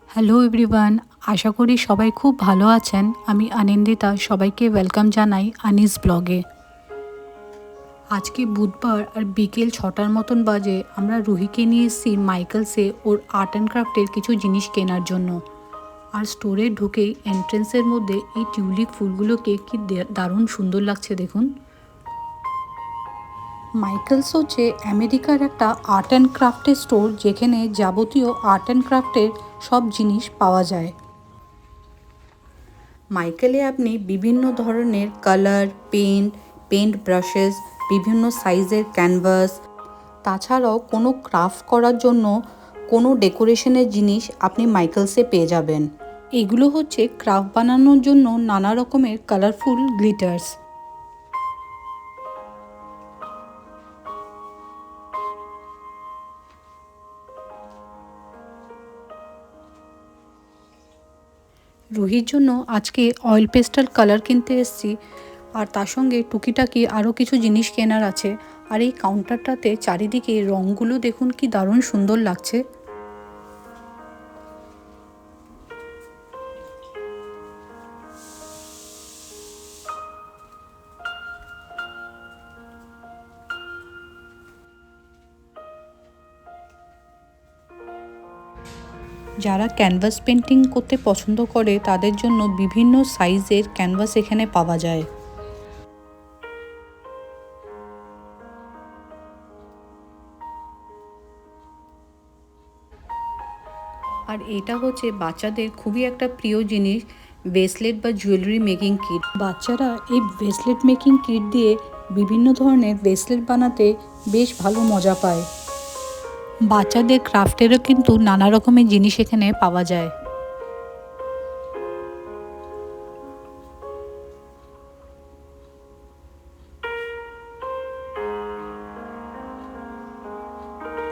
Hello everyone, আশা করি সবাই খুব ভালো আছেন। আমি আনন্দিতা, সবাইকে ওয়েলকাম জানাই আনিস ব্লগে। আজকে বুধবার আর বিকেল 6টার মতন বাজে। আমরা রুহিকে নিয়ে এসেছি মাইকেলসে ওর আর্ট অ্যান্ড ক্রাফটের কিছু জিনিস কেনার জন্য। আর স্টোরে ঢুকেই এন্ট্রেন্সের মধ্যে এই টিউলিপ ফুলগুলোকে কি দারুণ সুন্দর লাগছে দেখুন। মাইকেলস হচ্ছে আমেরিকার একটা আর্ট অ্যান্ড ক্রাফটের স্টোর, যেখানে যাবতীয় আর্ট অ্যান্ড ক্রাফটের সব জিনিস পাওয়া যায়। মাইকেলে আপনি বিভিন্ন ধরনের কালার, পেন্ট ব্রাশেস, বিভিন্ন সাইজের ক্যানভাস, তাছাড়াও কোনো ক্রাফট করার জন্য কোনো ডেকোরেশনের জিনিস আপনি মাইকেলসে পেয়ে যাবেন। এগুলো হচ্ছে ক্রাফট বানানোর জন্য নানা রকমের কালারফুল গ্লিটার্স। রুহির জন্য আজকে অয়েল পেস্টাল কালার কিনতে এসেছি, আর তার সঙ্গে টুকিটাকি আরও কিছু জিনিস কেনার আছে। আর এই কাউন্টারটাতে চারিদিকে রঙগুলো দেখুন কি দারুণ সুন্দর লাগছে। যারা ক্যানভাস পেন্টিং করতে পছন্দ করে তাদের জন্য বিভিন্ন সাইজের ক্যানভাস এখানে পাওয়া যায়। আর এটা হচ্ছে বাচ্চাদের খুবই একটা প্রিয় জিনিস, ব্রেসলেট বা জুয়েলারি মেকিং কিট। বাচ্চারা এই ব্রেসলেট মেকিং কিট দিয়ে বিভিন্ন ধরনের ব্রেসলেট বানাতে বেশ ভালো মজা পায়। বাচ্চাদের ক্রাফটেরও কিন্তু নানা রকমের জিনিস এখানে পাওয়া যায়।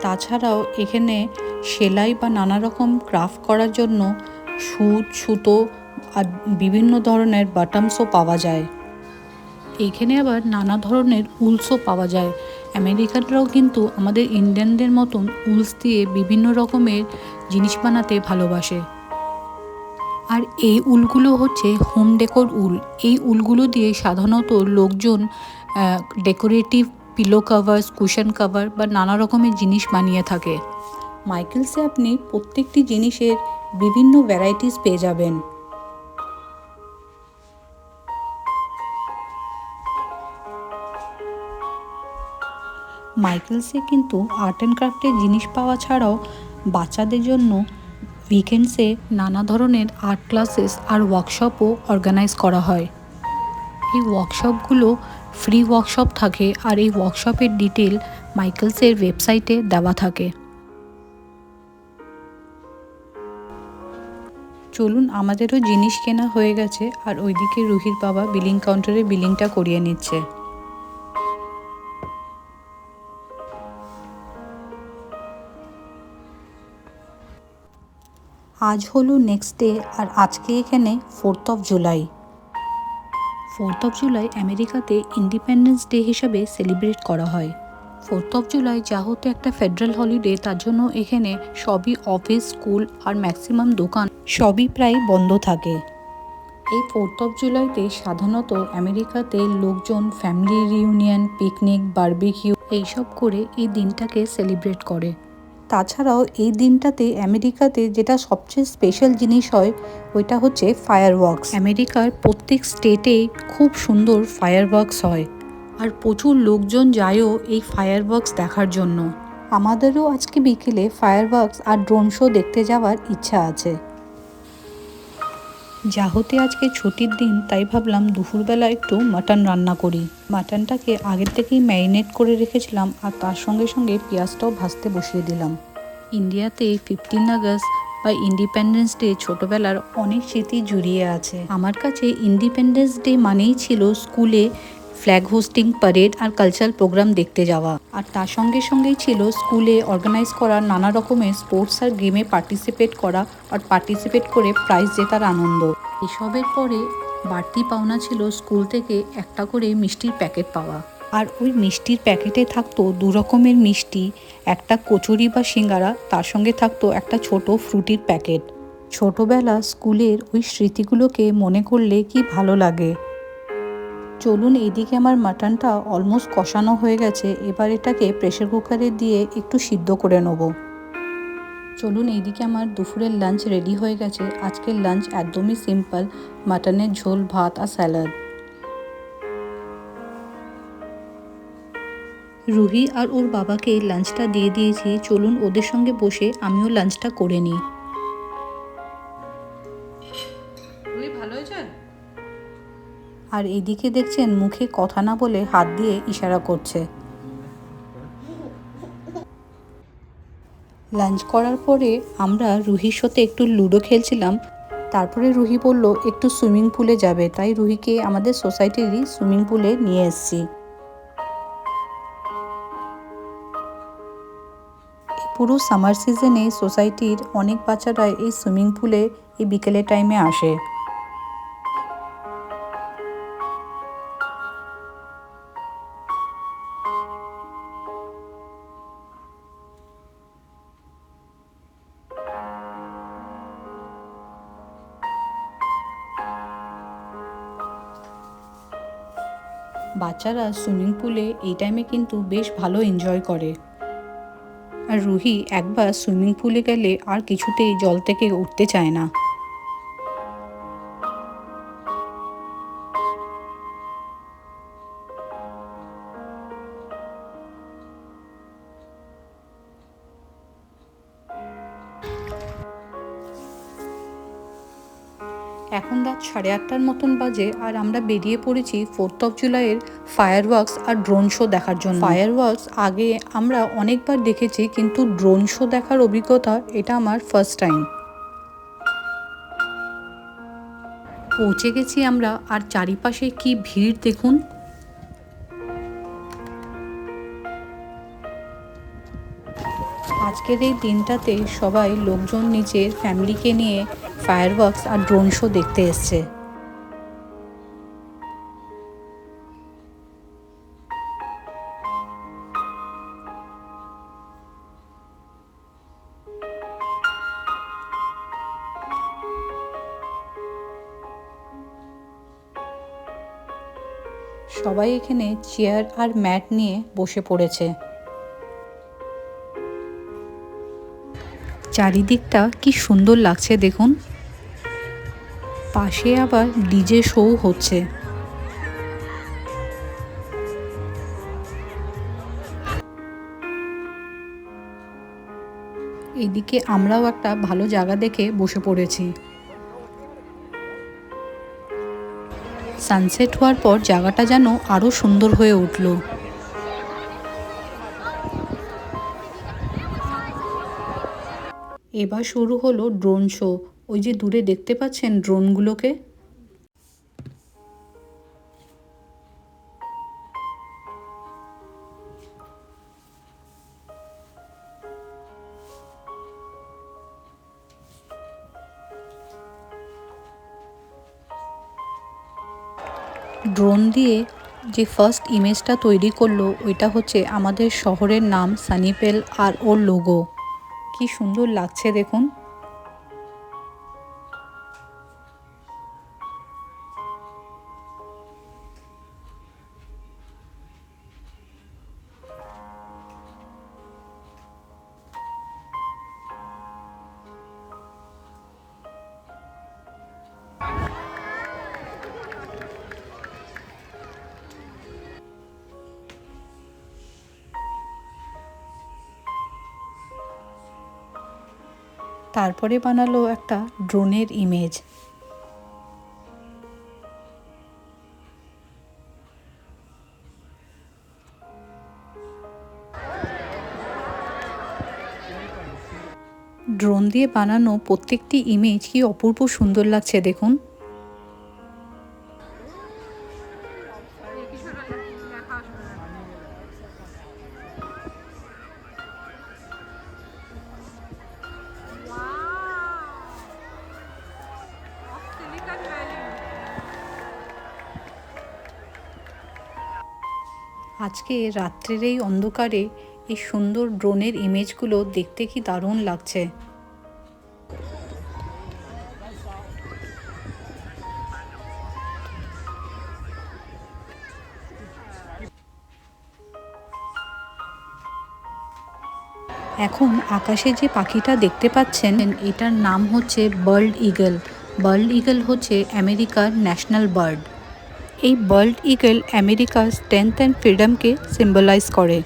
তাছাড়াও এখানে সেলাই বা নানা রকম ক্রাফট করার জন্য সুতো আর বিভিন্ন ধরনের বাটমসও পাওয়া যায়। এইখানে আবার নানা ধরনের উলসও পাওয়া যায়। আমেরিকানরাও কিন্তু আমাদের ইন্ডিয়ানদের মতন উলস দিয়ে বিভিন্ন রকমের জিনিস বানাতে ভালোবাসে। আর এই উলগুলো হচ্ছে হোম ডেকোর উল। এই উলগুলো দিয়ে সাধারণত লোকজন decorative pillow covers, cushion cover বা নানা রকমের জিনিস বানিয়ে থাকে। মাইকেলসে আপনি প্রত্যেকটি জিনিসের বিভিন্ন ভ্যারাইটিস পেয়ে যাবেন। মাইকেলসে কিন্তু আর্ট অ্যান্ড ক্রাফটের জিনিস পাওয়া ছাড়াও বাচ্চাদের জন্য উইকেন্ডসে নানা ধরনের আর্ট ক্লাসেস আর ওয়ার্কশপও অর্গানাইজ করা হয়। এই ওয়ার্কশপগুলো ফ্রি ওয়ার্কশপ থাকে, আর এই ওয়ার্কশপের ডিটেল মাইকেলসের ওয়েবসাইটে দেওয়া থাকে। চলুন, আমাদেরও জিনিস কেনা হয়ে গেছে, আর ওইদিকে রুহির বাবা বিলিং কাউন্টারে বিলিংটা করিয়ে নিচ্ছে। আজ হলো নেক্সট ডে, আর আজকে এখানে 4th of July. 4th of July আমেরিকাতে ইন্ডিপেন্ডেন্স ডে হিসাবে সেলিব্রেট করা হয়। 4th অফ জুলাই যেহেতু একটা ফেডারেল হলিডে, তার জন্য এখানে সবই অফিস, স্কুল আর ম্যাক্সিমাম দোকান সবই প্রায় বন্ধ থাকে। এই 4th অফ জুলাইতে সাধারণত আমেরিকাতে লোকজন ফ্যামিলি রিউনিয়ন, পিকনিক, বারবিকিউ এইসব করে এই দিনটাকে সেলিব্রেট করে। তাছাড়াও এই দিনটাতে আমেরিকাতে যেটা সবচেয়ে স্পেশাল জিনিস হয় ওইটা হচ্ছে ফায়ার ওয়ার্কস। আমেরিকার প্রত্যেক স্টেটেই খুব সুন্দর ফায়ার ওয়ার্কস হয়, আর প্রচুর লোকজন যায়ও এই ফায়ার ওয়ার্কস দেখার জন্য। আমাদেরও আজকে বিকেলে ফায়ার ওয়ার্কস আর ড্রোন শো দেখতে যাওয়ার ইচ্ছা আছে। যাহতে আজকে ছুটির দিন, তাই ভাবলাম দুপুরবেলা একটু মাটন রান্না করি। মাটনটাকে আগের থেকেই ম্যারিনেট করে রেখেছিলাম, আর তার সঙ্গে সঙ্গে পেঁয়াজটাও ভাজতে বসিয়ে দিলাম। ইন্ডিয়াতে 15 আগস্ট বা ইন্ডিপেন্ডেন্স ডে ছোটোবেলার অনেক স্মৃতি জড়িয়ে আছে। আমার কাছে ইন্ডিপেন্ডেন্স ডে মানেই ছিল স্কুলে ফ্ল্যাগ হোস্টিং, প্যারেড আর কালচারাল প্রোগ্রাম দেখতে যাওয়া, আর তার সঙ্গে সঙ্গেই ছিল স্কুলে অর্গানাইজ করা নানা রকমের স্পোর্টস আর গেমে পার্টিসিপেট করা, আর পার্টিসিপেট করে প্রাইজ জেতার আনন্দ। এসবের পরে বাড়তি পাওনা ছিল স্কুল থেকে একটা করে মিষ্টির প্যাকেট পাওয়া, আর ওই মিষ্টির প্যাকেটে থাকতো 2 রকমের মিষ্টি, একটা কচুরি বা সিঙ্গারা, তার সঙ্গে থাকতো একটা ছোট ফ্রুটির প্যাকেট। ছোটবেলা স্কুলের ওই স্মৃতিগুলোকে মনে করলে কি ভালো লাগে। চলুন, এদিকে আমার মাটনটা অলমোস্ট কষানো হয়ে গেছে। এবার এটাকে প্রেসার কুকারে দিয়ে একটু সিদ্ধ করে নেব। চলুন, এইদিকে আমার দুপুরের লাঞ্চ রেডি হয়ে গেছে। আজকের লাঞ্চ একদমই সিম্পল, মাটনের ঝোল, ভাত আর স্যালাড। রুহি আর ওর বাবাকে লাঞ্চটা দিয়ে দিয়েছি। চলুন ওদের সঙ্গে বসে আমিও লাঞ্চটা করে নিই। রুহি, ভালো হয়েছে? আর এদিকে দেখছেন মুখে কথা না বলে হাত দিয়ে ইশারা করছে। লাঞ্চ করার পরে আমরা রুহির সাথে একটু লুডো খেলছিলাম। তারপরে রুহি বলল একটু সুইমিং পুলে যাবে, তাই রুহিকে আমাদের সোসাইটিরই সুইমিং পুলে নিয়ে এসেছি। পুরো সামার সিজনে সোসাইটির অনেক বাচ্চারা এই সুইমিং পুলে এই বিকেলের টাইমে আসে। বাচ্চারা সুইমিং পুলে এই টাইমে কিন্তু বেশ ভালো এনজয় করে। আর রুহি একবার সুইমিং পুলে গেলে আর কিছুতেই জল থেকে উঠতে চায় না। এখন রাত 8:30 মতন বাজে আর আমরা বেরিয়ে পড়েছি 4th জুলাইয়ের ফায়ার ওয়ার্কস আর ড্রোন শো দেখার জন্য। ফায়ার ওয়ার্কস আগে আমরা অনেকবার দেখেছি, কিন্তু ড্রোন শো দেখার অভিজ্ঞতা এটা আমার ফার্স্ট টাইম। পৌঁছে গেছি আমরা, আর চারিপাশে কি ভিড় দেখুন। আজকের এই দিনটাতে সবাই লোকজন নিজের ফ্যামিলিকে নিয়ে ফায়ার ওয়ার্কস আর ড্রোন শো দেখতে এসছে। সবাই এখানে চেয়ার আর ম্যাট নিয়ে বসে পড়েছে। চারিদিকটা কি সুন্দর লাগছে দেখুন। পাশে আবার ডিজে শো হচ্ছে। এদিকে আমরাও একটা ভালো জায়গা দেখে বসে পড়েছি। সানসেট হওয়ার পর জায়গাটা যেন আরও সুন্দর হয়ে উঠল। এবার শুরু হলো ড্রোন শো। ওই যে দূরে দেখতে পাচ্ছেন ড্রোনগুলোকে। ড্রোন দিয়ে যে ফার্স্ট ইমেজটা তৈরি করলো ওইটা হচ্ছে আমাদের শহরের নাম সানিপেল আর ওর লোগো। কি সুন্দর লাগছে দেখুন। তারপরে বানালো একটা ড্রোনের ইমেজ। ড্রোন দিয়ে বানানো প্রত্যেকটি ইমেজ কি অপূর্ব সুন্দর লাগছে দেখুন। আজকে রাত্রের এই অন্ধকারে এই সুন্দর ড্রোনের ইমেজগুলো দেখতে কি দারুণ লাগছে। এখন আকাশে যে পাখিটা দেখতে পাচ্ছেন এটার নাম হচ্ছে বার্ল্ড ইগল। বার্ল্ড ইগল হচ্ছে আমেরিকার ন্যাশনাল বার্ড। এই বার্ল্ড ইগল আমেরিকার স্ট্রেংথ অ্যান্ড ফ্রিডমকে সিম্বলাইজ করে।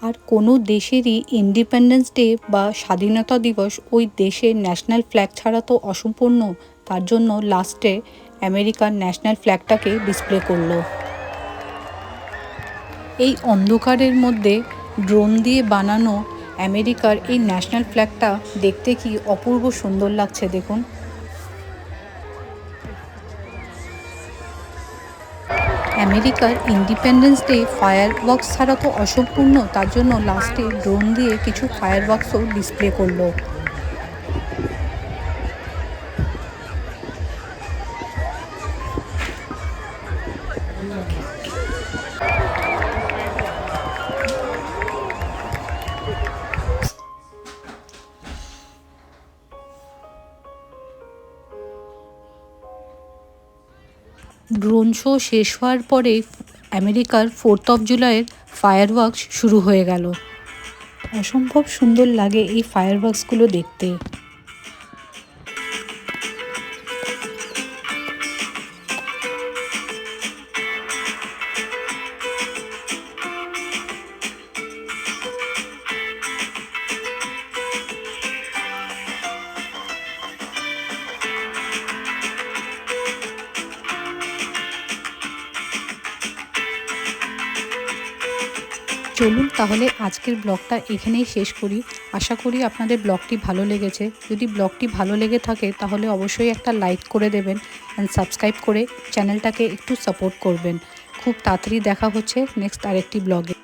আর কোনো দেশেরই ইন্ডিপেন্ডেন্স ডে বা স্বাধীনতা দিবস ওই দেশের ন্যাশনাল ফ্ল্যাগ ছাড়া তো অসম্পূর্ণ। তার জন্য লাস্টে আমেরিকার ন্যাশনাল ফ্ল্যাগটাকে ডিসপ্লে করলো। এই অন্ধকারের মধ্যে ড্রোন দিয়ে বানানো আমেরিকার এই ন্যাশনাল ফ্ল্যাগটা দেখতে কি অপূর্ব সুন্দর লাগছে দেখুন। আমেরিকার ইন্ডিপেন্ডেন্স ডে ফায়ার ওয়ার্কস ছাড়া তো অসম্পূর্ণ, তার জন্য লাস্টে ড্রোন দিয়ে কিছু ফায়ার ওয়ার্কসও ডিসপ্লে করলো। ড্রোন শো শেষ হওয়ার পরে আমেরিকার 4th অফ জুলাইয়ের ফায়ার ওয়ার্কস শুরু হয়ে গেল। অসম্ভব সুন্দর লাগে এই ফায়ার ওয়ার্কসগুলো দেখতে। চলুন তাহলে আজকের ব্লগটা এখানেই শেষ করি। আশা করি আপনাদের ব্লগটি ভালো লেগেছে। যদি ব্লগটি ভালো লেগে থাকে তাহলে অবশ্যই একটা লাইক করে দেবেন অ্যান্ড সাবস্ক্রাইব করে চ্যানেলটাকে একটু সাপোর্ট করবেন। খুব তাড়াতাড়ি দেখা হচ্ছে নেক্সট আরেকটি ব্লগে।